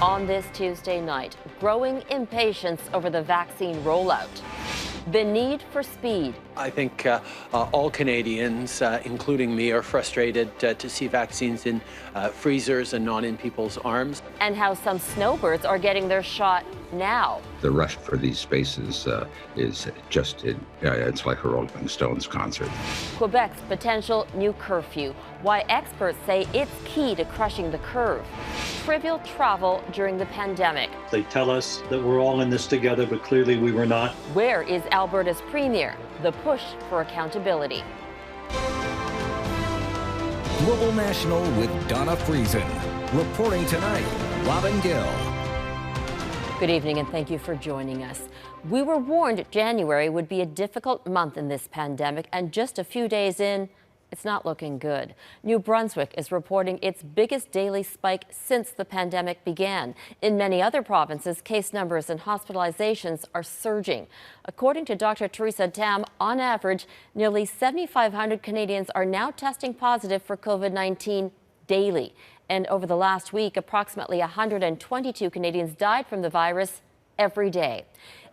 On this Tuesday night, growing impatience over the vaccine rollout. The need for speed. I think all Canadians, including me, are frustrated to see vaccines in freezers and not in people's arms. And how some snowbirds are getting their shot now. The rush for these spaces is just, it's like a Rolling Stones concert. Quebec's potential new curfew. Why experts say it's key to crushing the curve. Trivial travel during the pandemic. They tell us that we're all in this together, but clearly we were not. Where is Alberta's Premier? The push for accountability. Global National with Donna Friesen. Reporting tonight, Robin Gill. Good evening and thank you for joining us. We were warned January would be a difficult month in this pandemic, and just a few days in, it's not looking good. New Brunswick is reporting its biggest daily spike since the pandemic began. In many other provinces, case numbers and hospitalizations are surging. According to Dr. Teresa Tam, on average, nearly 7,500 Canadians are now testing positive for COVID-19 daily. And over the last week, approximately 122 Canadians died from the virus every day.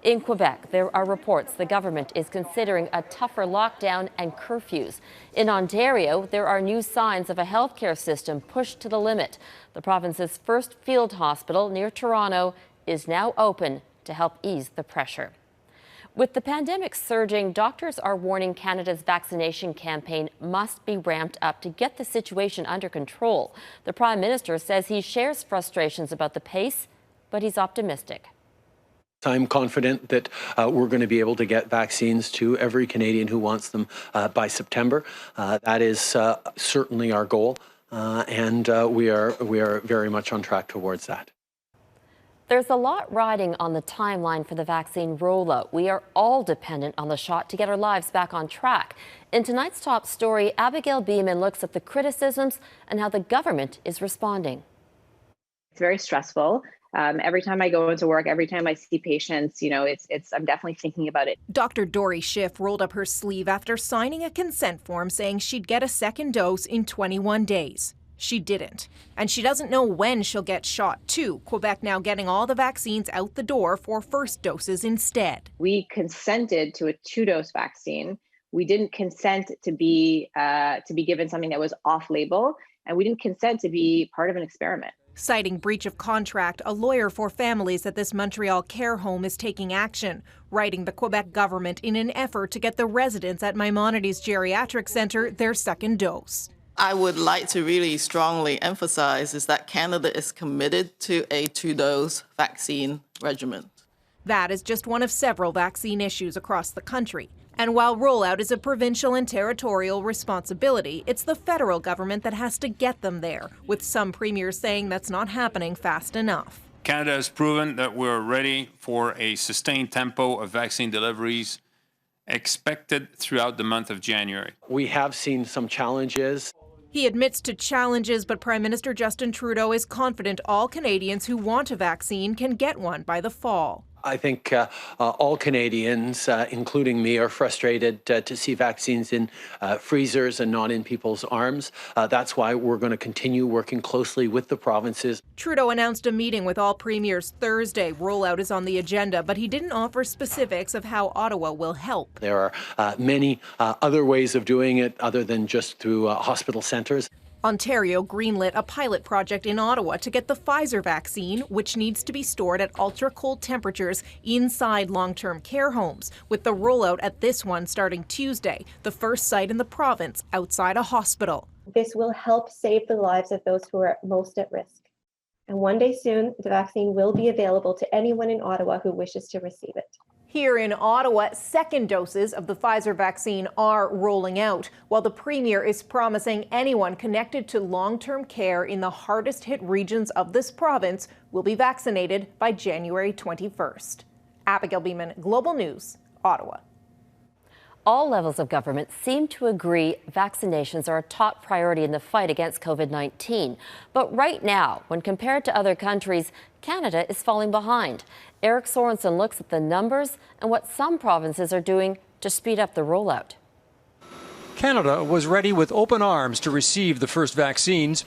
In Quebec, there are reports the government is considering a tougher lockdown and curfews. In Ontario, there are new signs of a healthcare system pushed to the limit. The province's first field hospital near Toronto is now open to help ease the pressure. With the pandemic surging, doctors are warning Canada's vaccination campaign must be ramped up to get the situation under control. The Prime Minister says he shares frustrations about the pace, but he's optimistic. I'm confident that we're going to be able to get vaccines to every Canadian who wants them by September. That is certainly our goal, and we are very much on track towards that. There's a lot riding on the timeline for the vaccine rollout. We are all dependent on the shot to get our lives back on track. In tonight's top story, Abigail Bimman looks at the criticisms and how the government is responding. It's very stressful. Every time I go into work, every time I see patients, I'm definitely thinking about it. Dr. Dory Schiff rolled up her sleeve after signing a consent form saying she'd get a second dose in 21 days. She didn't. And she doesn't know when she'll get shot too. Quebec now getting all the vaccines out the door for first doses instead. We consented to a 2-dose vaccine. We didn't consent to be given something that was off-label, and we didn't consent to be part of an experiment. Citing breach of contract, a lawyer for families at this Montreal care home is taking action, writing the Quebec government in an effort to get the residents at Maimonides Geriatric Centre their second dose. I would like to really strongly emphasize is that Canada is committed to a 2-dose vaccine regimen. That is just one of several vaccine issues across the country. And while rollout is a provincial and territorial responsibility, it's the federal government that has to get them there, with some premiers saying that's not happening fast enough. Canada has proven that we're ready for a sustained tempo of vaccine deliveries expected throughout the month of January. We have seen some challenges. He admits to challenges, but Prime Minister Justin Trudeau is confident all Canadians who want a vaccine can get one by the fall. I think all Canadians, including me, are frustrated to see vaccines in freezers and not in people's arms. That's why we're going to continue working closely with the provinces. Trudeau announced a meeting with all premiers Thursday. Rollout is on the agenda, but he didn't offer specifics of how Ottawa will help. There are many other ways of doing it other than just through hospital centres. Ontario greenlit a pilot project in Ottawa to get the Pfizer vaccine, which needs to be stored at ultra-cold temperatures inside long-term care homes, with the rollout at this one starting Tuesday, the first site in the province outside a hospital. This will help save the lives of those who are most at risk. And one day soon, the vaccine will be available to anyone in Ottawa who wishes to receive it. Here in Ottawa, second doses of the Pfizer vaccine are rolling out, while the Premier is promising anyone connected to long-term care in the hardest-hit regions of this province will be vaccinated by January 21st. Abigail Bimman, Global News, Ottawa. All levels of government seem to agree vaccinations are a top priority in the fight against COVID-19. But right now, when compared to other countries, Canada is falling behind. Eric Sorensen looks at the numbers and what some provinces are doing to speed up the rollout. Canada was ready with open arms to receive the first vaccines.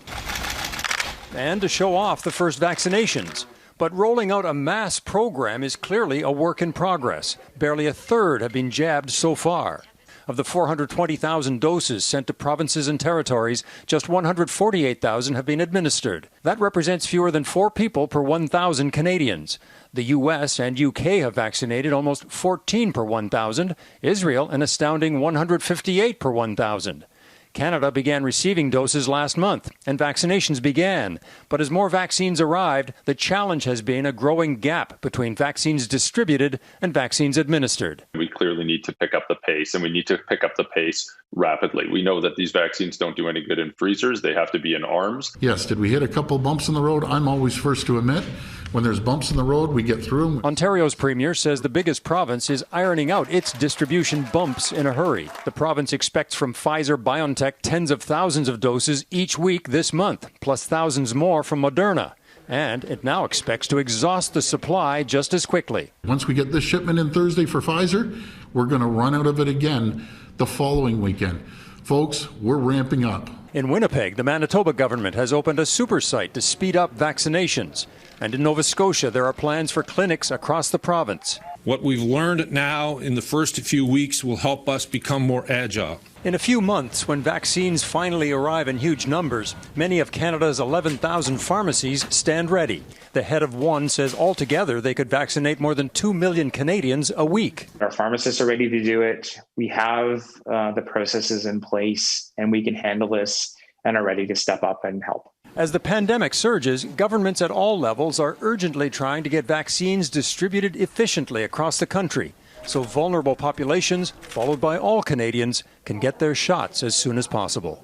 and to show off the first vaccinations. But rolling out a mass program is clearly a work in progress. Barely a third have been jabbed so far. Of the 420,000 doses sent to provinces and territories, just 148,000 have been administered. That represents fewer than 4 people per 1,000 Canadians. The U.S. and U.K. have vaccinated almost 14 per 1,000. Israel an astounding 158 per 1,000. Canada began receiving doses last month, and vaccinations began. But as more vaccines arrived, the challenge has been a growing gap between vaccines distributed and vaccines administered. We clearly need to pick up the pace, and we need to pick up the pace rapidly. We know that these vaccines don't do any good in freezers. They have to be in arms. Yes, did we hit a couple bumps in the road? I'm always first to admit. When there's bumps in the road, we get through them. Ontario's premier says the biggest province is ironing out its distribution bumps in a hurry. The province expects from Pfizer-BioNTech tens of thousands of doses each week this month, plus thousands more from Moderna. And it now expects to exhaust the supply just as quickly. Once we get this shipment in Thursday for Pfizer, we're going to run out of it again the following weekend. Folks, we're ramping up. In Winnipeg, the Manitoba government has opened a super site to speed up vaccinations. And in Nova Scotia, there are plans for clinics across the province. What we've learned now in the first few weeks will help us become more agile. In a few months, when vaccines finally arrive in huge numbers, many of Canada's 11,000 pharmacies stand ready. The head of one says altogether they could vaccinate more than 2 million Canadians a week. Our pharmacists are ready to do it. We have the processes in place, and we can handle this and are ready to step up and help. As the pandemic surges, governments at all levels are urgently trying to get vaccines distributed efficiently across the country, so vulnerable populations, followed by all Canadians, can get their shots as soon as possible.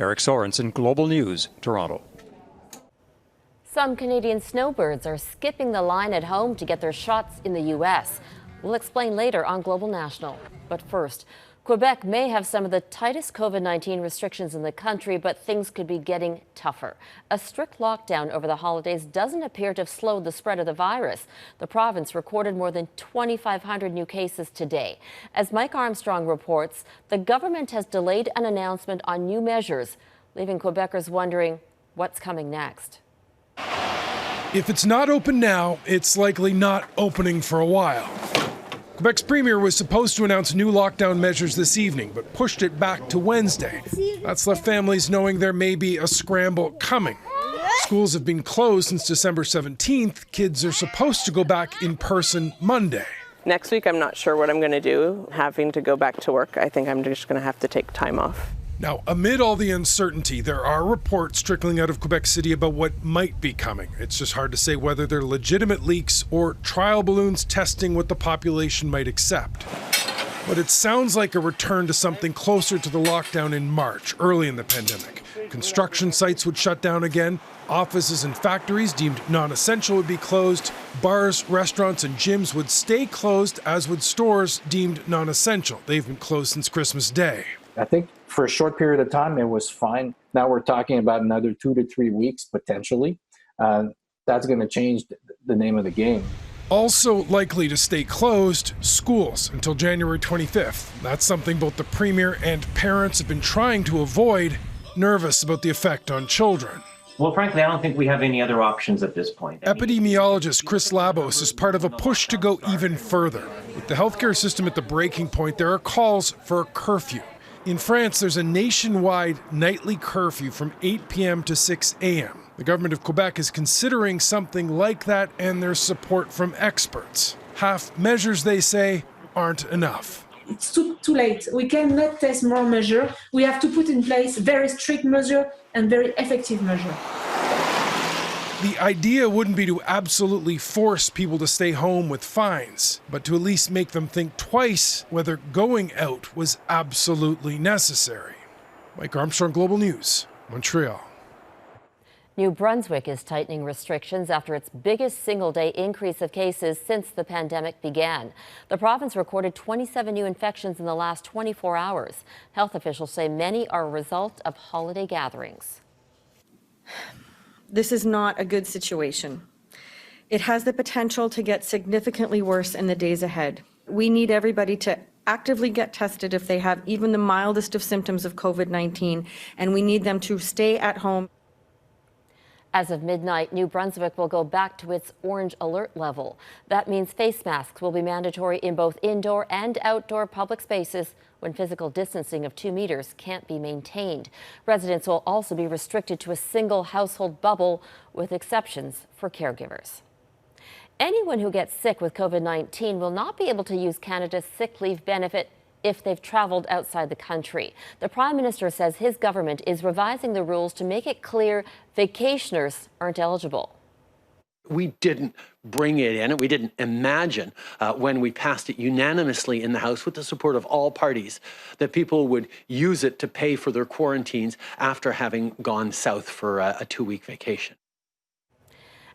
Eric Sorensen, Global News, Toronto. Some Canadian snowbirds are skipping the line at home to get their shots in the U.S. We'll explain later on Global National. But first, Quebec may have some of the tightest COVID-19 restrictions in the country, but things could be getting tougher. A strict lockdown over the holidays doesn't appear to have slowed the spread of the virus. The province recorded more than 2,500 new cases today. As Mike Armstrong reports, the government has delayed an announcement on new measures, leaving Quebecers wondering what's coming next. If it's not open now, it's likely not opening for a while. Quebec's premier was supposed to announce new lockdown measures this evening, but pushed it back to Wednesday. That's left families knowing there may be a scramble coming. Schools have been closed since December 17th. Kids are supposed to go back in person Monday. Next week, I'm not sure what I'm going to do. Having to go back to work, I think I'm just going to have to take time off. Now, amid all the uncertainty, there are reports trickling out of Quebec City about what might be coming. It's just hard to say whether they're legitimate leaks or trial balloons testing what the population might accept. But it sounds like a return to something closer to the lockdown in March, early in the pandemic. Construction sites would shut down again. Offices and factories deemed non-essential would be closed. Bars, restaurants, and gyms would stay closed, as would stores deemed non-essential. They've been closed since Christmas Day. I think for a short period of time, it was fine. Now we're talking about another 2 to 3 weeks, potentially. That's going to change the name of the game. Also likely to stay closed, schools until January 25th. That's something both the Premier and parents have been trying to avoid, nervous about the effect on children. Well, frankly, I don't think we have any other options at this point. Epidemiologist Chris Labos is part of a push to go even further. With the healthcare system at the breaking point, there are calls for a curfew. In France, there's a nationwide nightly curfew from 8 p.m. to 6 a.m. The government of Quebec is considering something like that, and there's support from experts. Half measures, they say, aren't enough. It's too late. We cannot test more measures. We have to put in place very strict measures and very effective measures. The idea wouldn't be to absolutely force people to stay home with fines, but to at least make them think twice whether going out was absolutely necessary. Mike Armstrong, Global News, Montreal. New Brunswick is tightening restrictions after its biggest single-day increase of cases since the pandemic began. The province recorded 27 new infections in the last 24 hours. Health officials say many are a result of holiday gatherings. This is not a good situation. It has the potential to get significantly worse in the days ahead. We need everybody to actively get tested if they have even the mildest of symptoms of COVID-19, and we need them to stay at home. As of midnight, New Brunswick will go back to its orange alert level. That means face masks will be mandatory in both indoor and outdoor public spaces when physical distancing of 2 meters can't be maintained. Residents will also be restricted to a single household bubble, with exceptions for caregivers. Anyone who gets sick with COVID-19 will not be able to use Canada's sick leave benefit if they've traveled outside the country. The Prime Minister says his government is revising the rules to make it clear vacationers aren't eligible. We didn't bring it in, we didn't imagine when we passed it unanimously in the House with the support of all parties that people would use it to pay for their quarantines after having gone south for a 2-week vacation.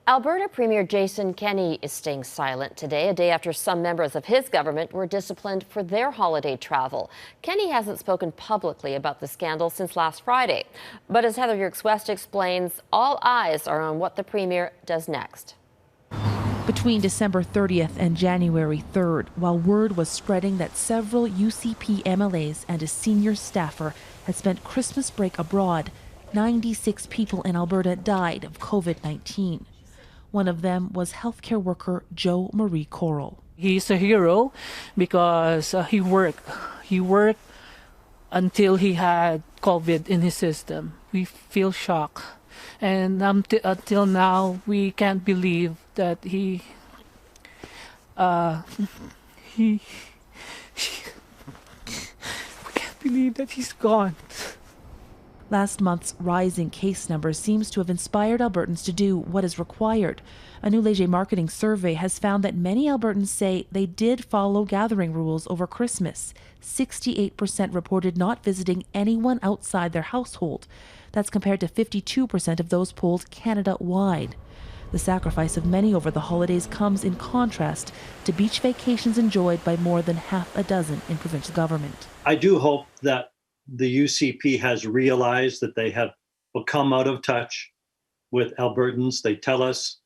Alberta Premier Jason Kenney is staying silent today, a day after some members of his government were disciplined for their holiday travel. Kenney hasn't spoken publicly about the scandal since last Friday. But as Heather Yourex-West explains, all eyes are on what the Premier does next. Between December 30th and January 3rd, while word was spreading that several UCP MLAs and a senior staffer had spent Christmas break abroad, 96 people in Alberta died of COVID-19. One of them was healthcare worker Jo Marie Coral. He's a hero because he worked until he had COVID in his system. We feel shocked. And until now, we can't believe that we can't believe that he's gone. Last month's rising case number seems to have inspired Albertans to do what is required. A new Léger marketing survey has found that many Albertans say they did follow gathering rules over Christmas. 68% reported not visiting anyone outside their household. That's compared to 52% of those polled Canada-wide. The sacrifice of many over the holidays comes in contrast to beach vacations enjoyed by more than half a dozen in provincial government. I do hope that the UCP has realized that they have become out of touch with Albertans. They tell us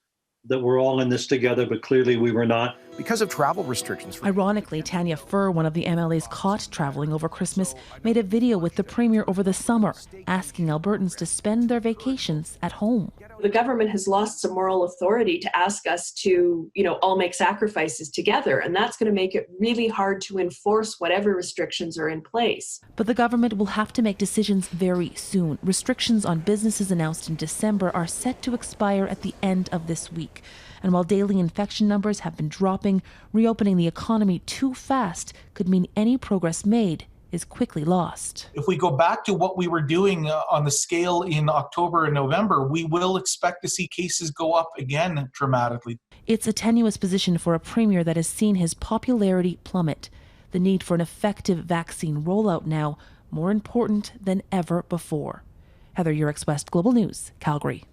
that we're all in this together, but clearly we were not. Because of travel restrictions. Ironically, Tanya Furr, one of the MLAs caught traveling over Christmas, made a video with the Premier over the summer, asking Albertans to spend their vacations at home. The government has lost some moral authority to ask us to, all make sacrifices together. And that's going to make it really hard to enforce whatever restrictions are in place. But the government will have to make decisions very soon. Restrictions on businesses announced in December are set to expire at the end of this week. And while daily infection numbers have been dropping, reopening the economy too fast could mean any progress made is quickly lost. If we go back to what we were doing on the scale in October and November, we will expect to see cases go up again dramatically. It's a tenuous position for a premier that has seen his popularity plummet. The need for an effective vaccine rollout now more important than ever before. Heather Yourex-West, Global News, Calgary.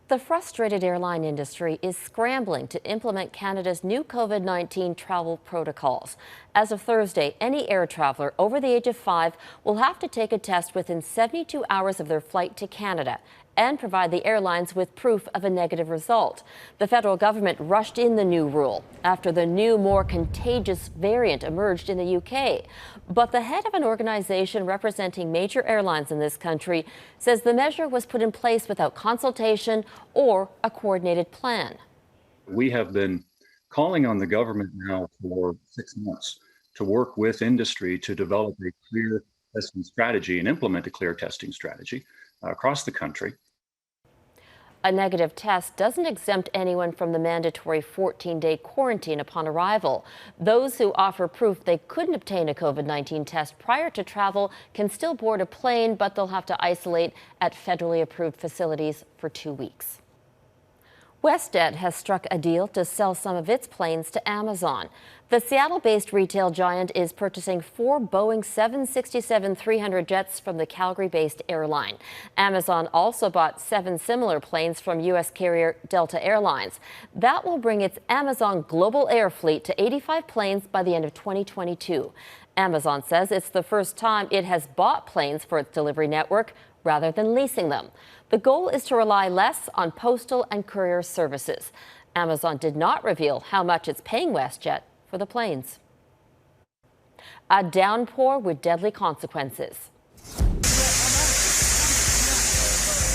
The frustrated airline industry is scrambling to implement Canada's new COVID-19 travel protocols. As of Thursday, any air traveler over the age of 5 will have to take a test within 72 hours of their flight to Canada and provide the airlines with proof of a negative result. The federal government rushed in the new rule after the new, more contagious variant emerged in the UK. But the head of an organization representing major airlines in this country says the measure was put in place without consultation or a coordinated plan. We have been calling on the government now for 6 months to work with industry to develop a clear testing strategy and implement a clear testing strategy across the country. A negative test doesn't exempt anyone from the mandatory 14-day quarantine upon arrival. Those who offer proof they couldn't obtain a COVID-19 test prior to travel can still board a plane, but they'll have to isolate at federally approved facilities for 2 weeks. WestJet has struck a deal to sell some of its planes to Amazon. The Seattle-based retail giant is purchasing 4 Boeing 767-300 jets from the Calgary-based airline. Amazon also bought 7 similar planes from U.S. carrier Delta Airlines. That will bring its Amazon global air fleet to 85 planes by the end of 2022. Amazon says it's the first time it has bought planes for its delivery network rather than leasing them. The goal is to rely less on postal and courier services. Amazon did not reveal how much it's paying WestJet for the planes. A downpour with deadly consequences.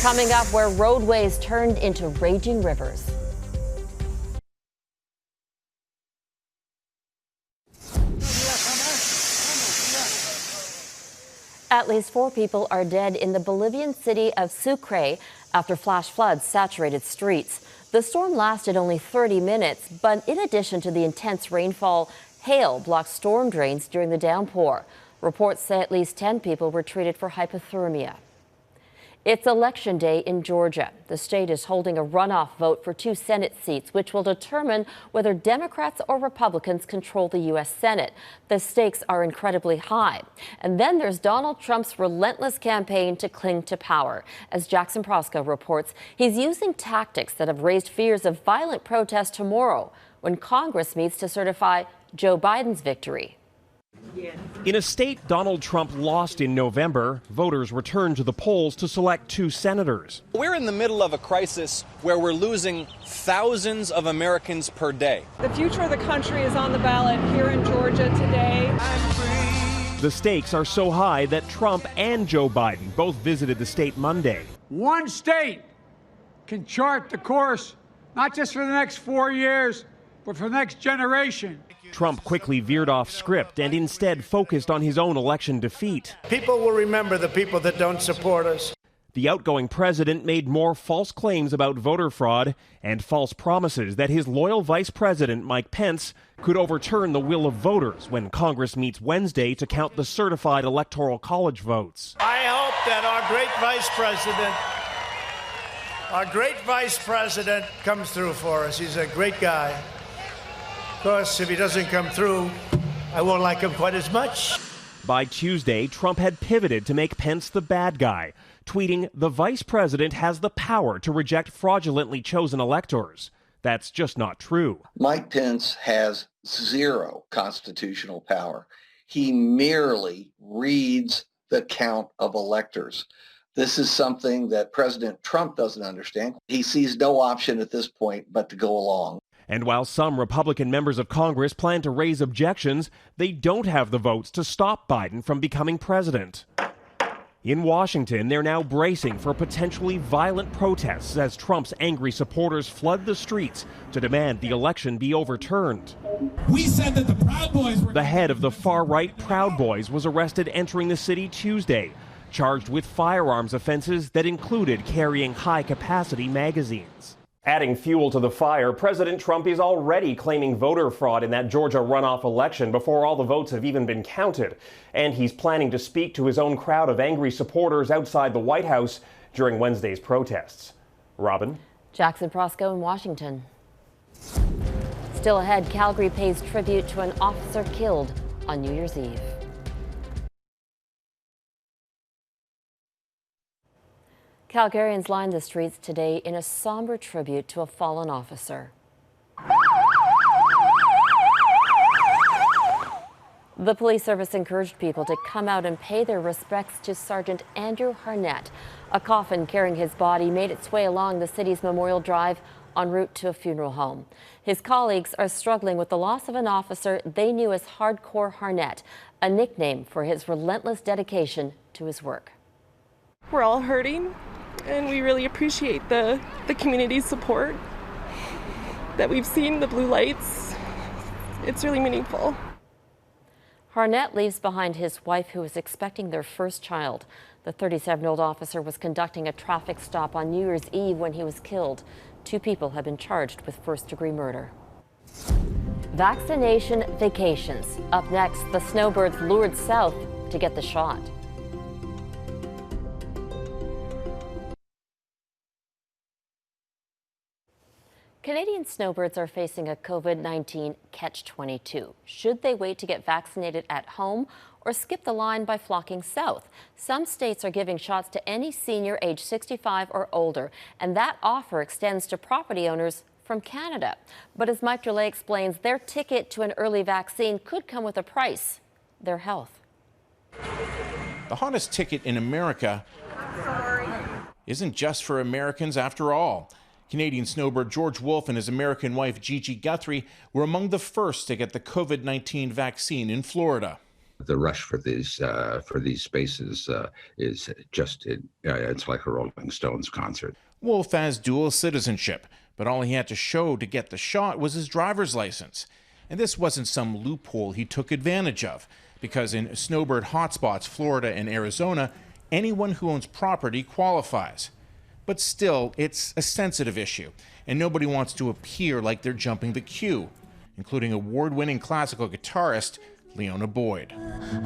Coming up, where roadways turned into raging rivers. At least 4 people are dead in the Bolivian city of Sucre after flash floods saturated streets. The storm lasted only 30 minutes, but in addition to the intense rainfall, hail blocked storm drains during the downpour. Reports say at least 10 people were treated for hypothermia. It's election day in Georgia. The state is holding a runoff vote for 2 Senate seats, which will determine whether Democrats or Republicans control the U.S. Senate. The stakes are incredibly high. And then there's Donald Trump's relentless campaign to cling to power. As Jackson Prosko reports, he's using tactics that have raised fears of violent protests tomorrow when Congress meets to certify Joe Biden's victory. In a state Donald Trump lost in November, voters returned to the polls to select 2 senators. We're in the middle of a crisis where we're losing thousands of Americans per day. The future of the country is on the ballot here in Georgia today. The stakes are so high that Trump and Joe Biden both visited the state Monday. One state can chart the course, not just for the next 4 years, but for the next generation. Trump quickly veered off script and instead focused on his own election defeat. People will remember the people that don't support us. The outgoing president made more false claims about voter fraud and false promises that his loyal vice president, Mike Pence, could overturn the will of voters when Congress meets Wednesday to count the certified Electoral College votes. I hope that our great vice president comes through for us. He's a great guy. Of course, if he doesn't come through, I won't like him quite as much. By Tuesday, Trump had pivoted to make Pence the bad guy, tweeting, "The vice president has the power to reject fraudulently chosen electors." That's just not true. Mike Pence has 0 constitutional power. He merely reads the count of electors. This is something that President Trump doesn't understand. He sees no option at this point but to go along. And while some Republican members of Congress plan to raise objections, they don't have the votes to stop Biden from becoming president. In Washington, they're now bracing for potentially violent protests as Trump's angry supporters flood the streets to demand the election be overturned. We said that the Proud Boys were... The head of the far-right Proud Boys was arrested entering the city Tuesday, charged with firearms offenses that included carrying high-capacity magazines. Adding fuel to the fire, President Trump is already claiming voter fraud in that Georgia runoff election before all the votes have even been counted. And he's planning to speak to his own crowd of angry supporters outside the White House during Wednesday's protests. Robin? Jackson Prosko in Washington. Still ahead, Calgary pays tribute to an officer killed on New Year's Eve. Calgarians lined the streets today in a somber tribute to a fallen officer. The police service encouraged people to come out and pay their respects to Sergeant Andrew Harnett. A coffin carrying his body made its way along the city's Memorial Drive en route to a funeral home. His colleagues are struggling with the loss of an officer they knew as Hardcore Harnett, a nickname for his relentless dedication to his work. We're all hurting, and we really appreciate the community's support that we've seen, the blue lights. It's really meaningful. Harnett leaves behind his wife, who was expecting their first child. The 37-year-old officer was conducting a traffic stop on New Year's Eve when he was killed. 2 people have been charged with first-degree murder. Vaccination vacations. Up next, the snowbirds lured south to get the shot. Canadian snowbirds are facing a COVID-19 catch-22. Should they wait to get vaccinated at home or skip the line by flocking south? Some states are giving shots to any senior age 65 or older, and that offer extends to property owners from Canada. But as Mike Delay explains, their ticket to an early vaccine could come with a price: their health. The hottest ticket in America isn't just for Americans after all. Canadian snowbird George Wolfe and his American wife Gigi Guthrie were among the first to get the COVID-19 vaccine in Florida. The rush for these spaces is just it's like a Rolling Stones concert. Wolf has dual citizenship, but all he had to show to get the shot was his driver's license. And this wasn't some loophole he took advantage of, because in snowbird hotspots, Florida and Arizona, anyone who owns property qualifies. But still, it's a sensitive issue, and nobody wants to appear like they're jumping the queue, including award-winning classical guitarist Leona Boyd.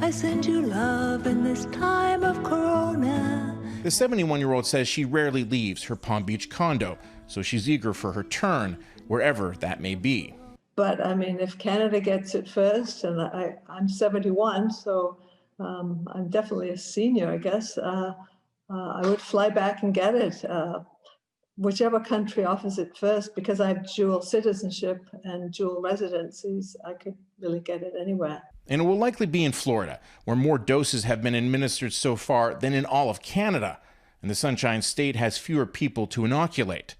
I send you love in this time of corona. The 71-year-old says she rarely leaves her Palm Beach condo, so she's eager for her turn, wherever that may be. But I mean, if Canada gets it first, and I'm 71, so I'm definitely a senior, I guess, I would fly back and get it, whichever country offers it first, because I have dual citizenship and dual residencies. I could really get it anywhere. And it will likely be in Florida, where more doses have been administered so far than in all of Canada, and the Sunshine State has fewer people to inoculate.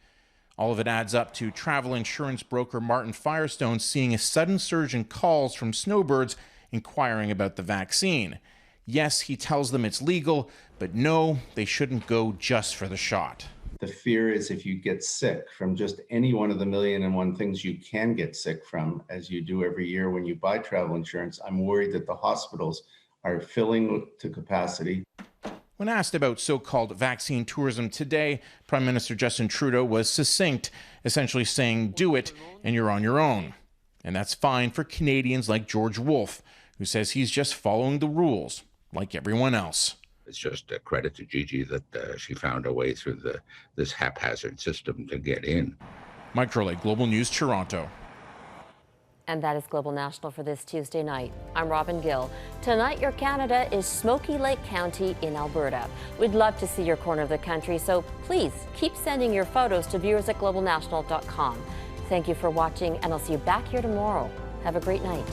All of it adds up to travel insurance broker Martin Firestone seeing a sudden surge in calls from snowbirds inquiring about the vaccine. Yes, he tells them it's legal, but no, they shouldn't go just for the shot. The fear is if you get sick from just any one of the 1,000,001 things you can get sick from, as you do every year when you buy travel insurance, I'm worried that the hospitals are filling to capacity. When asked about so-called vaccine tourism today, Prime Minister Justin Trudeau was succinct, essentially saying, do it and you're on your own. And that's fine for Canadians like George Wolf, who says he's just following the rules, like everyone else. It's just a credit to Gigi that she found a way through this haphazard system to get in. Mike Trolley, Global News, Toronto. And that is Global National for this Tuesday night. I'm Robin Gill. Tonight, your Canada is Smoky Lake County in Alberta. We'd love to see your corner of the country, so please keep sending your photos to viewers@globalnational.com. Thank you for watching, and I'll see you back here tomorrow. Have a great night.